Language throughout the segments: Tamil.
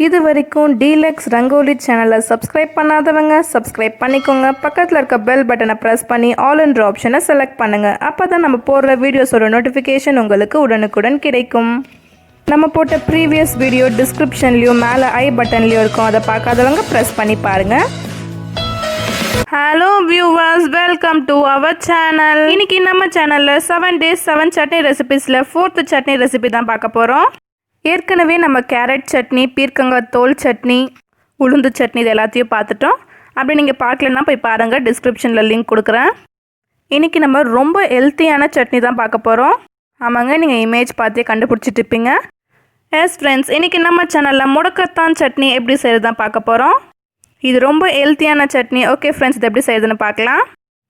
இது வரைக்கும் DELUXE ரங்கோலி சேனலை சப்ஸ்கிரைப் பண்ணாதவங்க சப்ஸ்கிரைப் பண்ணிக்கோங்க. பக்கத்தில் இருக்க பெல் பட்டனை ப்ரெஸ் பண்ணி ஆல் என்ற ஆப்ஷனை செலக்ட் பண்ணுங்கள். அப்போ தான் நம்ம போடுற வீடியோஸோட நோட்டிஃபிகேஷன் உங்களுக்கு உடனுக்குடன் கிடைக்கும். நம்ம போட்ட ப்ரீவியஸ் வீடியோ டிஸ்கிரிப்ஷன்லேயும் மேலே ஐ பட்டன்லேயும் இருக்கும். அதை பார்க்காதவங்க ப்ரெஸ் பண்ணி பாருங்கள். Hello viewers, welcome to our channel. இன்னைக்கு நம்ம சேனலில் 7 days 7 சட்னி ரெசிபிஸில் 4th சட்னி ரெசிபி தான் பார்க்க போகிறோம். ஏற்கனவே நம்ம கேரட் சட்னி, பீர்க்கங்காய் தோல் சட்னி, உளுந்து சட்னி இது எல்லாத்தையும் பார்த்துட்டோம். அப்படி நீங்கள் பார்க்கலன்னா போய் பாருங்கள், டிஸ்கிரிப்ஷனில் லிங்க் கொடுக்குறேன். இன்றைக்கி நம்ம ரொம்ப ஹெல்த்தியான சட்னி தான் பார்க்க போகிறோம். ஆமாங்க, நீங்கள் இமேஜ் பார்த்தே கண்டுபிடிச்சிட்டு இருப்பீங்க. எஸ் ஃப்ரெண்ட்ஸ், இன்றைக்கி நம்ம சேனலில் முடக்கத்தான் சட்னி எப்படி செய்கிறது தான் பார்க்க போகிறோம். இது ரொம்ப ஹெல்த்தியான சட்னி. ஓகே ஃப்ரெண்ட்ஸ், இது எப்படி செய்யுதுன்னு பார்க்கலாம்.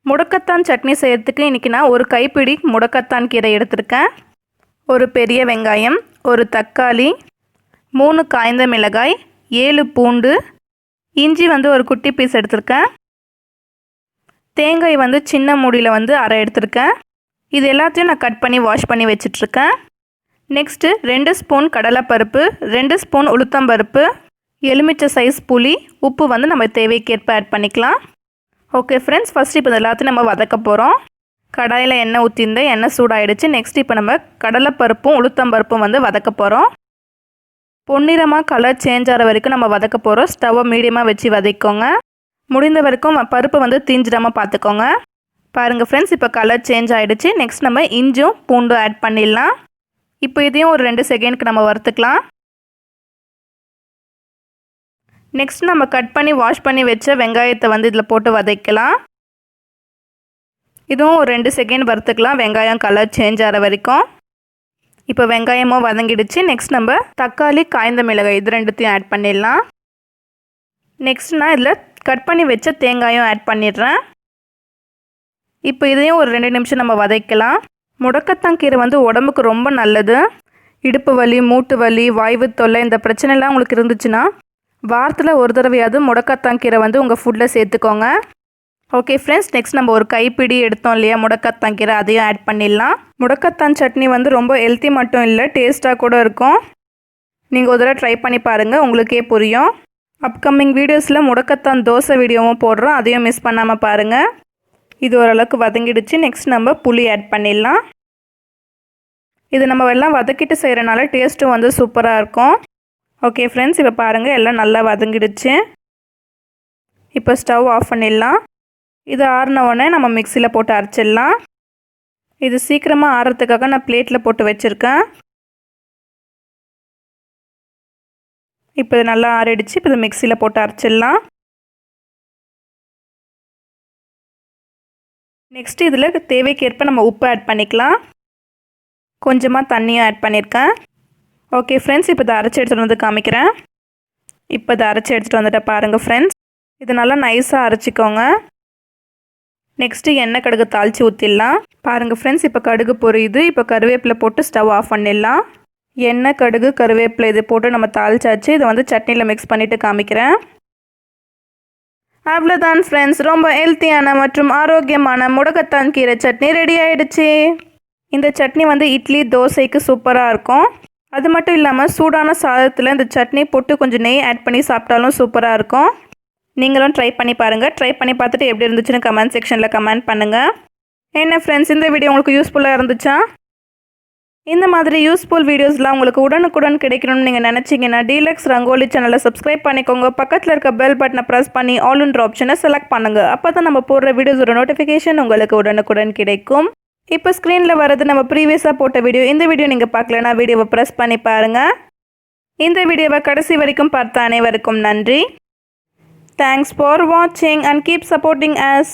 முடக்கத்தான் சட்னி செய்கிறதுக்கு இன்றைக்கி நான் ஒரு கைப்பிடி முடக்கத்தான் கீரை எடுத்திருக்கேன், ஒரு பெரிய வெங்காயம், ஒரு தக்காளி, 3 காய்ந்த மிளகாய், 7 பூண்டு, இஞ்சி ஒரு குட்டி பீஸ் எடுத்திருக்கேன், தேங்காய் சின்ன மூடியில் அரை எடுத்திருக்கேன். இது எல்லாத்தையும் நான் கட் பண்ணி வாஷ் பண்ணி வச்சிட்ருக்கேன். நெக்ஸ்ட்டு 2 ஸ்பூன் கடலைப்பருப்பு, 2 ஸ்பூன் உளுத்தம்பருப்பு, எலுமிச்சை சைஸ் புளி, உப்பு நம்ம தேவைக்கேற்ப ஆட் பண்ணிக்கலாம். ஓகே ஃப்ரெண்ட்ஸ், ஃபஸ்ட்டு இப்போ எல்லாத்தையும் நம்ம வதக்க போகிறோம். கடாயில் எண்ணெய் ஊற்றிருந்தேன், எண்ணெய் சூடாகிடுச்சு. நெக்ஸ்ட் இப்போ நம்ம கடலைப்பருப்பும் உளுத்தம்பருப்பும் வதக்க போகிறோம். பொன்னிறமாக கலர் சேஞ்ச் ஆகிற வரைக்கும் நம்ம வதக்க போகிறோம். ஸ்டவ்வை மீடியமாக வச்சு வதக்கிக்கோங்க. முடிந்த வரைக்கும் பருப்பு தீஞ்சிடாமல் பார்த்துக்கோங்க. பாருங்கள் ஃப்ரெண்ட்ஸ், இப்போ கலர் சேஞ்ச் ஆகிடுச்சு. நெக்ஸ்ட் நம்ம இஞ்சும் பூண்டும் ஆட் பண்ணிடலாம். இப்போ இதையும் ஒரு 2 செகண்டுக்கு நம்ம வறுத்துக்கலாம். நெக்ஸ்ட் நம்ம கட் பண்ணி வாஷ் பண்ணி வச்ச வெங்காயத்தை இதில் போட்டு வதக்கலாம். இதுவும் ஒரு 2 செகண்ட் வறுத்துக்கலாம், வெங்காயம் கலர் சேஞ்ச் ஆகிற வரைக்கும். இப்போ வெங்காயமும் வதங்கிடுச்சு. நெக்ஸ்ட் நம்ம தக்காளி, காய்ந்த மிளகாய் இது ரெண்டுத்தையும் ஆட் பண்ணிடலாம். நெக்ஸ்ட் நான் இதில் கட் பண்ணி வச்ச தேங்காயும் ஆட் பண்ணிடுறேன். இப்போ இதையும் ஒரு 2 நிமிஷம் நம்ம வதக்கலாம். முடக்கத்தான் கீரை உடம்புக்கு ரொம்ப நல்லது. இடுப்பு வலி, மூட்டு வலி, வாய்வு தொல்லை இந்த பிரச்சனைலாம் உங்களுக்கு இருந்துச்சுன்னா வாரத்தில் ஒரு தடவையாவது முடக்கத்தான் கீரை உங்கள் ஃபுட்டில் சேர்த்துக்கோங்க. ஓகே ஃப்ரெண்ட்ஸ், நெக்ஸ்ட் நம்ம ஒரு கைப்பிடி எடுத்தோம் இல்லையா முடக்கத்தான் கீரை, அதையும் ஆட் பண்ணிடலாம். முடக்கத்தான் சட்னி ரொம்ப ஹெல்த்தி மட்டும் இல்லை, டேஸ்ட்டாக கூட இருக்கும். நீங்கள் ஒரு தடவை ட்ரை பண்ணி பாருங்கள், உங்களுக்கே புரியும். அப்கமிங் வீடியோஸில் முடக்கத்தான் தோசை வீடியோவும் போடுறோம், அதையும் மிஸ் பண்ணாமல் பாருங்கள். இது ஓரளவுக்கு வதங்கிடுச்சு. நெக்ஸ்ட் நம்ம புளி ஆட் பண்ணிடலாம். இது நம்ம எல்லாம் வதக்கிட்டு செய்கிறனால டேஸ்ட்டும் சூப்பராக இருக்கும். ஓகே ஃப்ரெண்ட்ஸ், இப்போ பாருங்கள் எல்லாம் நல்லா வதங்கிடுச்சு. இப்போ ஸ்டவ் ஆஃப் பண்ணிடலாம். இது ஆறின உடனே நம்ம மிக்சியில் போட்டு அரைச்சிடலாம். இது சீக்கிரமாக ஆறுறதுக்காக நான் பிளேட்டில் போட்டு வச்சுருக்கேன். இப்போ இது நல்லா ஆறிடுச்சு. இப்போ இது மிக்சியில் போட்டு அரைச்சிடலாம். நெக்ஸ்ட்டு இதில் தேவைக்கேற்ப நம்ம உப்பு ஆட் பண்ணிக்கலாம். கொஞ்சமாக தண்ணியும் ஆட் பண்ணியிருக்கேன். ஓகே ஃப்ரெண்ட்ஸ், இப்போ இதை அரைச்சி எடுத்துகிட்டு வந்து காமிக்கிறேன். இப்போ இதை அரைச்சி எடுத்துகிட்டு வந்துட்டு பாருங்கள் ஃப்ரெண்ட்ஸ், இது நல்லா நைஸாக அரைச்சிக்கோங்க. நெக்ஸ்ட்டு எண்ணெய் கடுகு தாளித்து ஊற்றிடலாம். பாருங்கள் ஃப்ரெண்ட்ஸ், இப்போ கடுகு பொரியுது. இப்போ கருவேப்பிலை போட்டு ஸ்டவ் ஆஃப் பண்ணிடலாம். எண்ணெய், கடுகு, கருவேப்பிலை இது போட்டு நம்ம தாளிச்சாச்சு. இதை சட்னியில் மிக்ஸ் பண்ணிவிட்டு காமிக்கிறேன். அவ்வளோதான் ஃப்ரெண்ட்ஸ், ரொம்ப ஹெல்த்தியான மற்றும் ஆரோக்கியமான முடக்கத்தான் கீரை சட்னி ரெடி ஆகிடுச்சு. இந்த சட்னி இட்லி, தோசைக்கு சூப்பராக இருக்கும். அது மட்டும் இல்லாமல் சூடான சாதத்தில் இந்த சட்னி போட்டு கொஞ்சம் நெய் ஆட் பண்ணி சாப்பிட்டாலும் சூப்பராக இருக்கும். நீங்களும் ட்ரை பண்ணி பாருங்கள். ட்ரை பண்ணி பார்த்துட்டு எப்படி இருந்துச்சுன்னு கமெண்ட் செக்ஷனில் கமெண்ட் பண்ணுங்கள். என்ன ஃப்ரெண்ட்ஸ், இந்த வீடியோ உங்களுக்கு யூஸ்ஃபுல்லாக இருந்துச்சா? இந்த மாதிரி யூஸ்ஃபுல் வீடியோஸ்லாம் உங்களுக்கு உடனுக்குடன் கிடைக்கணும்னு நீங்கள் நினச்சிங்கன்னா DELUXE ரங்கோலி சேனலை சப்ஸ்கிரைப் பண்ணிக்கோங்க. பக்கத்தில் இருக்க பெல் பட்டனை ப்ரெஸ் பண்ணி ஆல் என்ற ஆப்ஷனை செலக்ட் பண்ணுங்கள். அப்போ தான் நம்ம போடுற வீடியோஸோட நோட்டிஃபிகேஷன் உங்களுக்கு உடனுக்குடன் கிடைக்கும். இப்போ ஸ்க்ரீனில் வரது நம்ம ப்ரீவியஸாக போட்ட வீடியோ. இந்த வீடியோ நீங்கள் பார்க்கலன்னா வீடியோவை ப்ரெஸ் பண்ணி பாருங்கள். இந்த வீடியோவை கடைசி வரைக்கும் பார்த்த அனைவருக்கும் நன்றி. Thanks for watching and keep supporting us.